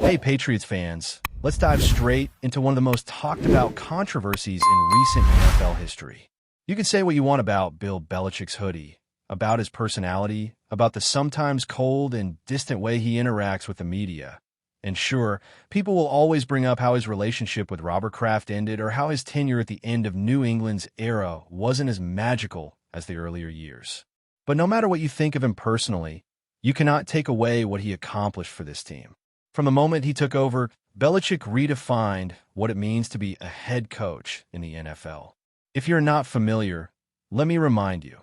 Hey, Patriots fans, let's dive straight into one of the most talked about controversies in recent NFL history. You can say what you want about Bill Belichick's hoodie, about his personality, about the sometimes cold and distant way he interacts with the media. And sure, people will always bring up how his relationship with Robert Kraft ended or how his tenure at the end of New England's era wasn't as magical as the earlier years. But no matter what you think of him personally, you cannot take away what he accomplished for this team. From the moment he took over, Belichick redefined what it means to be a head coach in the NFL. If you're not familiar, let me remind you.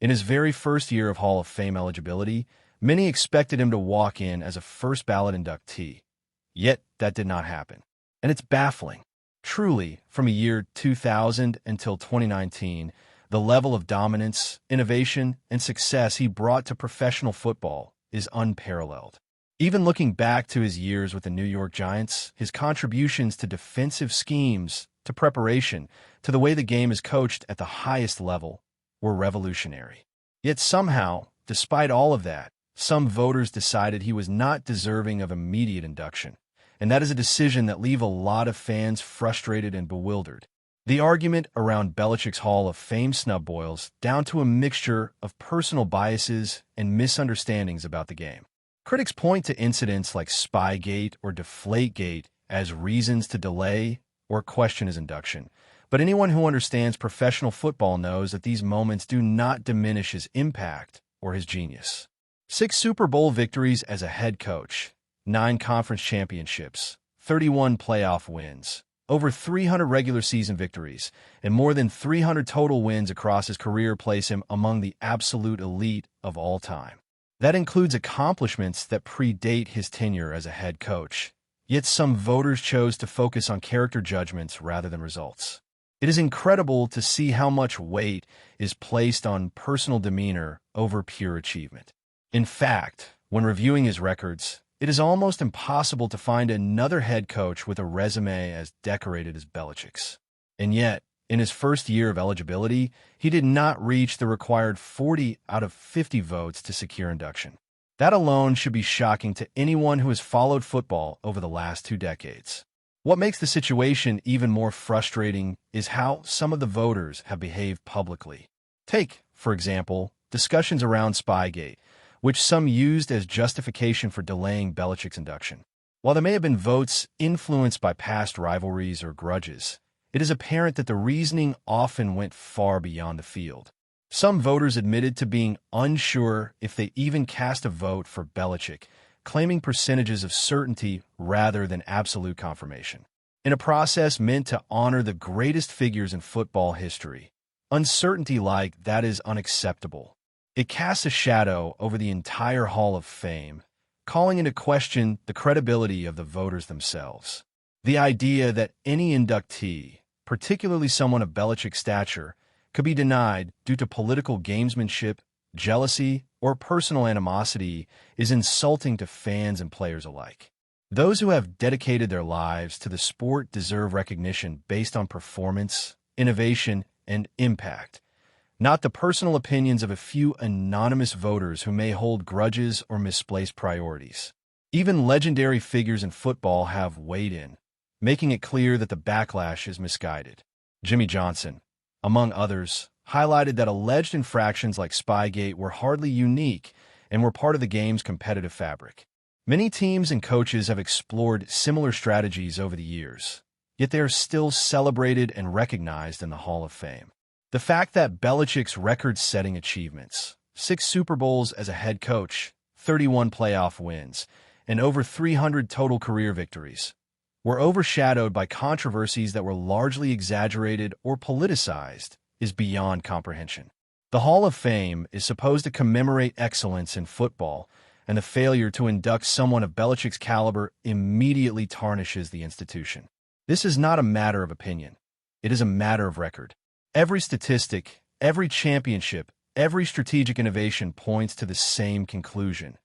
In his very first year of Hall of Fame eligibility, many expected him to walk in as a first-ballot inductee. Yet, that did not happen. And it's baffling. Truly, from the year 2000 until 2019, the level of dominance, innovation, and success he brought to professional football is unparalleled. Even looking back to his years with the New York Giants, his contributions to defensive schemes, to preparation, to the way the game is coached at the highest level were revolutionary. Yet somehow, despite all of that, some voters decided he was not deserving of immediate induction, and that is a decision that leaves a lot of fans frustrated and bewildered. The argument around Belichick's Hall of Fame snub boils down to a mixture of personal biases and misunderstandings about the game. Critics point to incidents like Spygate or Deflategate as reasons to delay or question his induction, but anyone who understands professional football knows that these moments do not diminish his impact or his genius. 6 Super Bowl victories as a head coach, 9 conference championships, 31 playoff wins, over 300 regular season victories, and more than 300 total wins across his career place him among the absolute elite of all time. That includes accomplishments that predate his tenure as a head coach, yet some voters chose to focus on character judgments rather than results. It is incredible to see how much weight is placed on personal demeanor over pure achievement. In fact, when reviewing his records, it is almost impossible to find another head coach with a resume as decorated as Belichick's. And yet, in his first year of eligibility, he did not reach the required 40 out of 50 votes to secure induction. That alone should be shocking to anyone who has followed football over the last 2 decades. What makes the situation even more frustrating is how some of the voters have behaved publicly. Take, for example, discussions around Spygate, which some used as justification for delaying Belichick's induction. While there may have been votes influenced by past rivalries or grudges, it is apparent that the reasoning often went far beyond the field. Some voters admitted to being unsure if they even cast a vote for Belichick, claiming percentages of certainty rather than absolute confirmation. In a process meant to honor the greatest figures in football history, uncertainty like that is unacceptable. It casts a shadow over the entire Hall of Fame, calling into question the credibility of the voters themselves. The idea that any inductee, particularly someone of Belichick's stature, could be denied due to political gamesmanship, jealousy, or personal animosity is insulting to fans and players alike. Those who have dedicated their lives to the sport deserve recognition based on performance, innovation, and impact, not the personal opinions of a few anonymous voters who may hold grudges or misplaced priorities. Even legendary figures in football have weighed in, making it clear that the backlash is misguided. Jimmy Johnson, among others, highlighted that alleged infractions like Spygate were hardly unique and were part of the game's competitive fabric. Many teams and coaches have explored similar strategies over the years, yet they are still celebrated and recognized in the Hall of Fame. The fact that Belichick's record-setting achievements, 6 Super Bowls as a head coach, 31 playoff wins, and over 300 total career victories, were overshadowed by controversies that were largely exaggerated or politicized is beyond comprehension. The Hall of Fame is supposed to commemorate excellence in football, and the failure to induct someone of Belichick's caliber immediately tarnishes the institution. This is not a matter of opinion. It is a matter of record. Every statistic, every championship, every strategic innovation points to the same conclusion.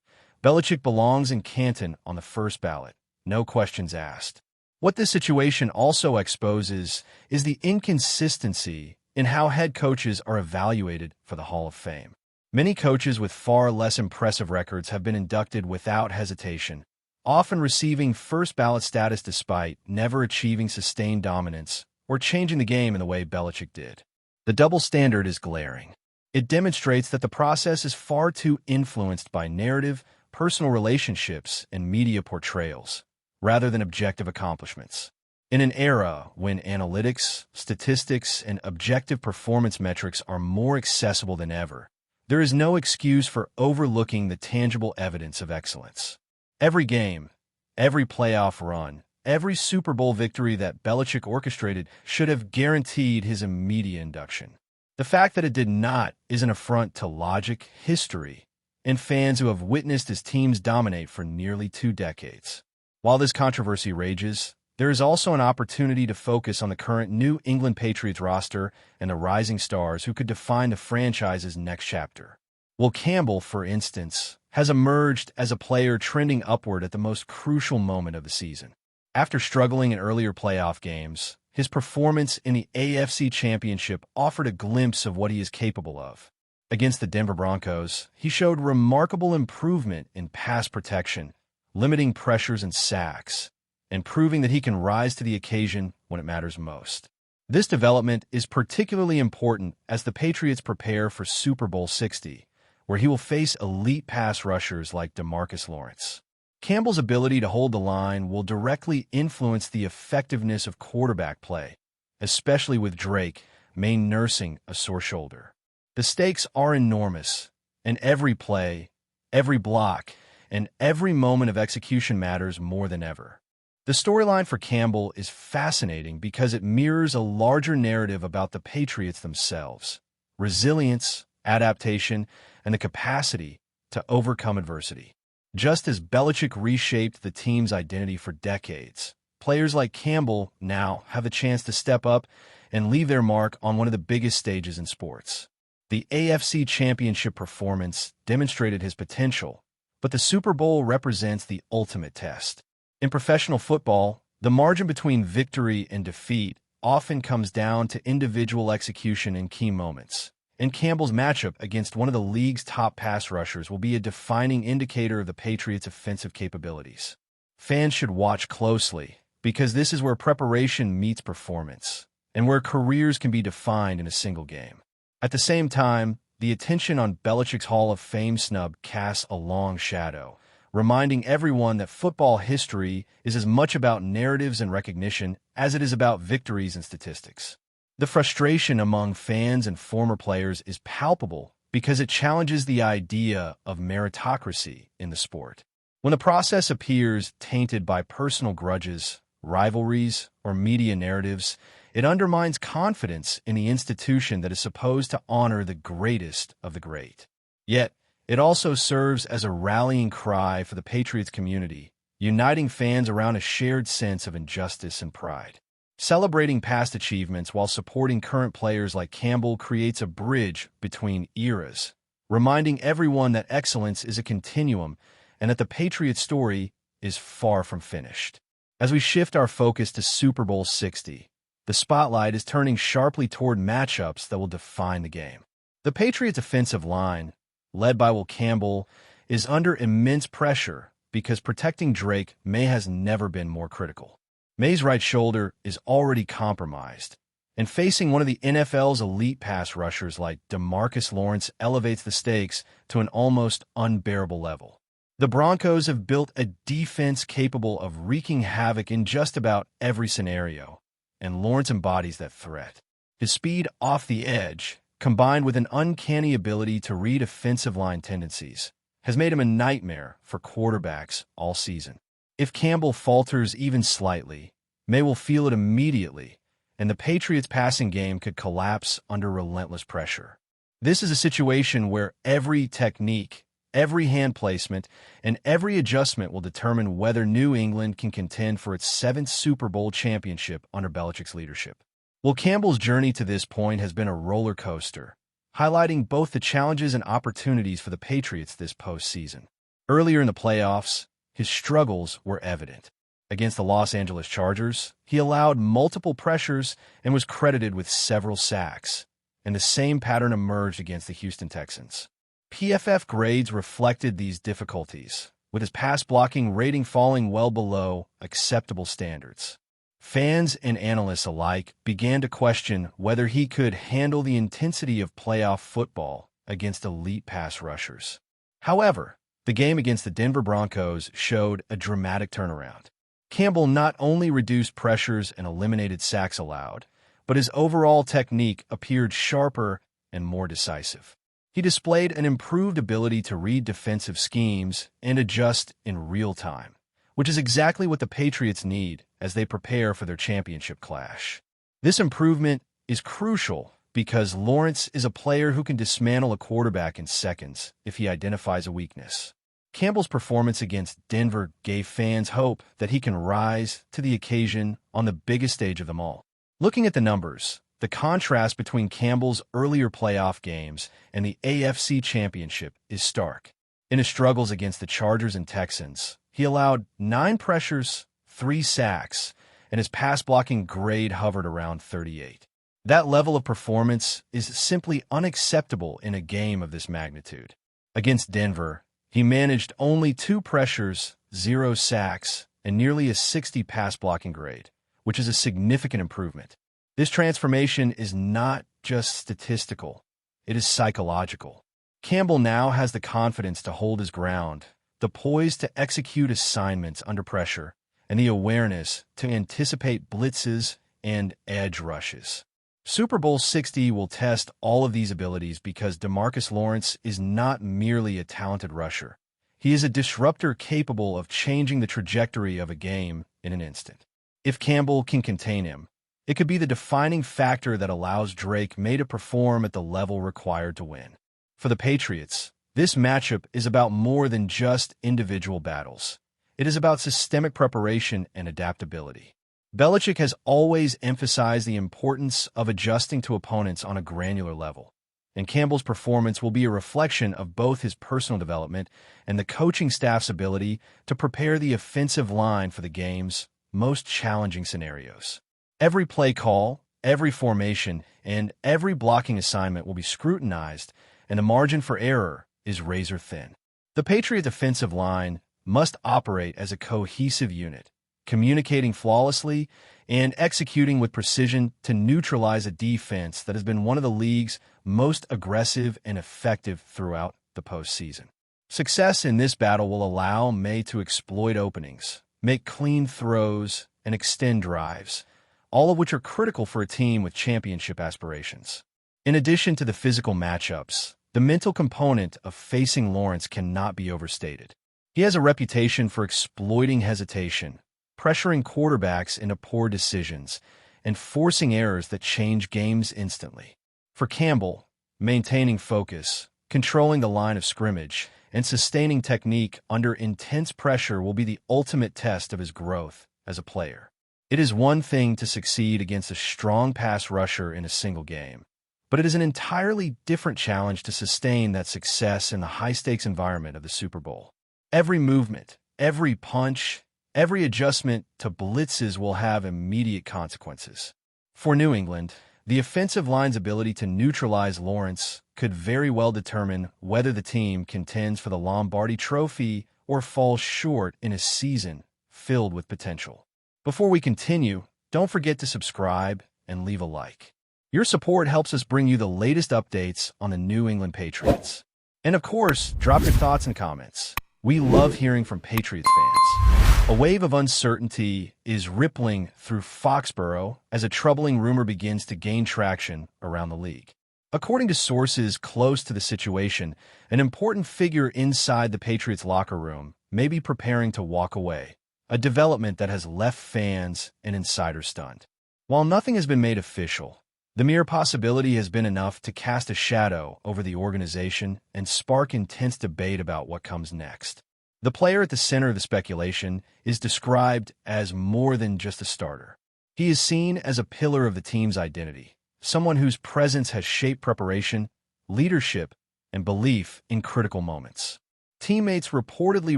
Belichick belongs in Canton on the first ballot. No questions asked. What this situation also exposes is the inconsistency in how head coaches are evaluated for the Hall of Fame. Many coaches with far less impressive records have been inducted without hesitation, often receiving first-ballot status despite never achieving sustained dominance or changing the game in the way Belichick did. The double standard is glaring. It demonstrates that the process is far too influenced by narrative, personal relationships, and media portrayals, rather than objective accomplishments. In an era when analytics, statistics, and objective performance metrics are more accessible than ever, there is no excuse for overlooking the tangible evidence of excellence. Every game, every playoff run, every Super Bowl victory that Belichick orchestrated should have guaranteed his immediate induction. The fact that it did not is an affront to logic, history, and fans who have witnessed his teams dominate for nearly 2 decades. While this controversy rages, there is also an opportunity to focus on the current New England Patriots roster and the rising stars who could define the franchise's next chapter. Will Campbell, for instance, has emerged as a player trending upward at the most crucial moment of the season. After struggling in earlier playoff games, his performance in the AFC Championship offered a glimpse of what he is capable of. Against the Denver Broncos, he showed remarkable improvement in pass protection, limiting pressures and sacks, and proving that he can rise to the occasion when it matters most. This development is particularly important as the Patriots prepare for Super Bowl 60, where he will face elite pass rushers like DeMarcus Lawrence. Campbell's ability to hold the line will directly influence the effectiveness of quarterback play, especially with Drake nursing a sore shoulder. The stakes are enormous, and every play, every block, and every moment of execution matters more than ever. The storyline for Campbell is fascinating because it mirrors a larger narrative about the Patriots themselves: resilience, adaptation, and the capacity to overcome adversity. Just as Belichick reshaped the team's identity for decades, players like Campbell now have a chance to step up and leave their mark on one of the biggest stages in sports. The AFC Championship performance demonstrated his potential, but the Super Bowl represents the ultimate test. In professional football, the margin between victory and defeat often comes down to individual execution in key moments, and Campbell's matchup against one of the league's top pass rushers will be a defining indicator of the Patriots' offensive capabilities. Fans should watch closely, because this is where preparation meets performance, and where careers can be defined in a single game. At the same time, the attention on Belichick's Hall of Fame snub casts a long shadow, reminding everyone that football history is as much about narratives and recognition as it is about victories and statistics. The frustration among fans and former players is palpable because it challenges the idea of meritocracy in the sport. When the process appears tainted by personal grudges, rivalries, or media narratives, it undermines confidence in the institution that is supposed to honor the greatest of the great. Yet, it also serves as a rallying cry for the Patriots community, uniting fans around a shared sense of injustice and pride. Celebrating past achievements while supporting current players like Campbell creates a bridge between eras, reminding everyone that excellence is a continuum and that the Patriots story is far from finished. As we shift our focus to Super Bowl 60, the spotlight is turning sharply toward matchups that will define the game. The Patriots' offensive line, led by Will Campbell, is under immense pressure because protecting Drake has never been more critical. May's right shoulder is already compromised, and facing one of the NFL's elite pass rushers like DeMarcus Lawrence elevates the stakes to an almost unbearable level. The Broncos have built a defense capable of wreaking havoc in just about every scenario, and Lawrence embodies that threat. His speed off the edge, combined with an uncanny ability to read offensive line tendencies, has made him a nightmare for quarterbacks all season. If Campbell falters even slightly, May will feel it immediately, and the Patriots' passing game could collapse under relentless pressure. This is a situation where every technique, every hand placement, and every adjustment will determine whether New England can contend for its 7th Super Bowl championship under Belichick's leadership. Will Campbell's journey to this point has been a roller coaster, highlighting both the challenges and opportunities for the Patriots this postseason. Earlier in the playoffs, his struggles were evident. Against the Los Angeles Chargers, he allowed multiple pressures and was credited with several sacks, and the same pattern emerged against the Houston Texans. PFF grades reflected these difficulties, with his pass-blocking rating falling well below acceptable standards. Fans and analysts alike began to question whether he could handle the intensity of playoff football against elite pass rushers. However, the game against the Denver Broncos showed a dramatic turnaround. Campbell not only reduced pressures and eliminated sacks allowed, but his overall technique appeared sharper and more decisive. He displayed an improved ability to read defensive schemes and adjust in real time, which is exactly what the Patriots need as they prepare for their championship clash. This improvement is crucial because Lawrence is a player who can dismantle a quarterback in seconds if he identifies a weakness. Campbell's performance against Denver gave fans hope that he can rise to the occasion on the biggest stage of them all. Looking at the numbers, the contrast between Campbell's earlier playoff games and the AFC Championship is stark. In his struggles against the Chargers and Texans, he allowed 9 pressures, 3 sacks, and his pass-blocking grade hovered around 38. That level of performance is simply unacceptable in a game of this magnitude. Against Denver, he managed only 2 pressures, 0 sacks, and nearly a 60 pass-blocking grade, which is a significant improvement. This transformation is not just statistical, it is psychological. Campbell now has the confidence to hold his ground, the poise to execute assignments under pressure, and the awareness to anticipate blitzes and edge rushes. Super Bowl 60 will test all of these abilities because DeMarcus Lawrence is not merely a talented rusher. He is a disruptor capable of changing the trajectory of a game in an instant. If Campbell can contain him, it could be the defining factor that allows Drake May to perform at the level required to win. For the Patriots, this matchup is about more than just individual battles. It is about systemic preparation and adaptability. Belichick has always emphasized the importance of adjusting to opponents on a granular level, and Campbell's performance will be a reflection of both his personal development and the coaching staff's ability to prepare the offensive line for the game's most challenging scenarios. Every play call, every formation, and every blocking assignment will be scrutinized, and the margin for error is razor thin. The Patriot defensive line must operate as a cohesive unit, communicating flawlessly and executing with precision to neutralize a defense that has been one of the league's most aggressive and effective throughout the postseason. Success in this battle will allow May to exploit openings, make clean throws, and extend drives, all of which are critical for a team with championship aspirations. In addition to the physical matchups, the mental component of facing Lawrence cannot be overstated. He has a reputation for exploiting hesitation, pressuring quarterbacks into poor decisions, and forcing errors that change games instantly. For Campbell, maintaining focus, controlling the line of scrimmage, and sustaining technique under intense pressure will be the ultimate test of his growth as a player. It is one thing to succeed against a strong pass rusher in a single game, but it is an entirely different challenge to sustain that success in the high-stakes environment of the Super Bowl. Every movement, every punch, every adjustment to blitzes will have immediate consequences. For New England, the offensive line's ability to neutralize Lawrence could very well determine whether the team contends for the Lombardi Trophy or falls short in a season filled with potential. Before we continue, don't forget to subscribe and leave a like. Your support helps us bring you the latest updates on the New England Patriots. And of course, drop your thoughts and comments. We love hearing from Patriots fans. A wave of uncertainty is rippling through Foxboro as a troubling rumor begins to gain traction around the league. According to sources close to the situation, an important figure inside the Patriots locker room may be preparing to walk away, a development that has left fans and insiders stunned. While nothing has been made official, the mere possibility has been enough to cast a shadow over the organization and spark intense debate about what comes next. The player at the center of the speculation is described as more than just a starter. He is seen as a pillar of the team's identity, someone whose presence has shaped preparation, leadership, and belief in critical moments. Teammates reportedly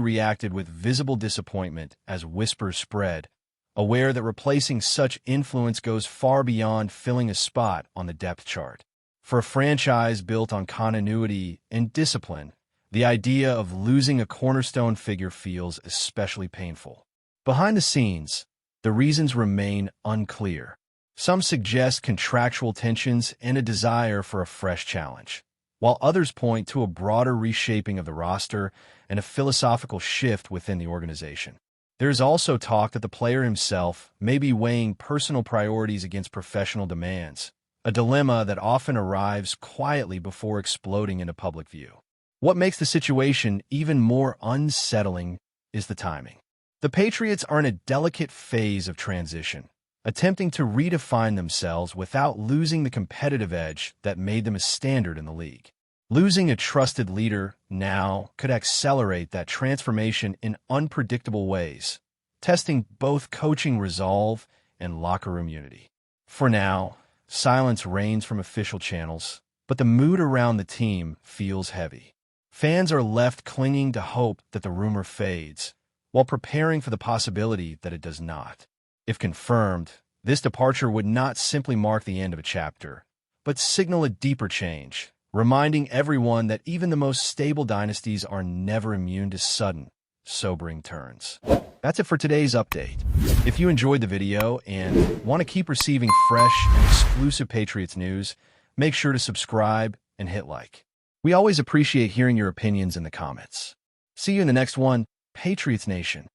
reacted with visible disappointment as whispers spread, aware that replacing such influence goes far beyond filling a spot on the depth chart. For a franchise built on continuity and discipline, The idea of losing a cornerstone figure feels especially painful. Behind the scenes, the reasons remain unclear. Some suggest contractual tensions and a desire for a fresh challenge, while others point to a broader reshaping of the roster and a philosophical shift within the organization. There is also talk that the player himself may be weighing personal priorities against professional demands, a dilemma that often arrives quietly before exploding into public view. What makes the situation even more unsettling is the timing. The Patriots are in a delicate phase of transition, attempting to redefine themselves without losing the competitive edge that made them a standard in the league. Losing a trusted leader now could accelerate that transformation in unpredictable ways, testing both coaching resolve and locker room unity. For now, silence reigns from official channels, but the mood around the team feels heavy. Fans are left clinging to hope that the rumor fades, while preparing for the possibility that it does not. If confirmed, this departure would not simply mark the end of a chapter, but signal a deeper change, reminding everyone that even the most stable dynasties are never immune to sudden, sobering turns. That's it for today's update. If you enjoyed the video and want to keep receiving fresh and exclusive Patriots news, make sure to subscribe and hit like. We always appreciate hearing your opinions in the comments. See you in the next one, Patriots Nation.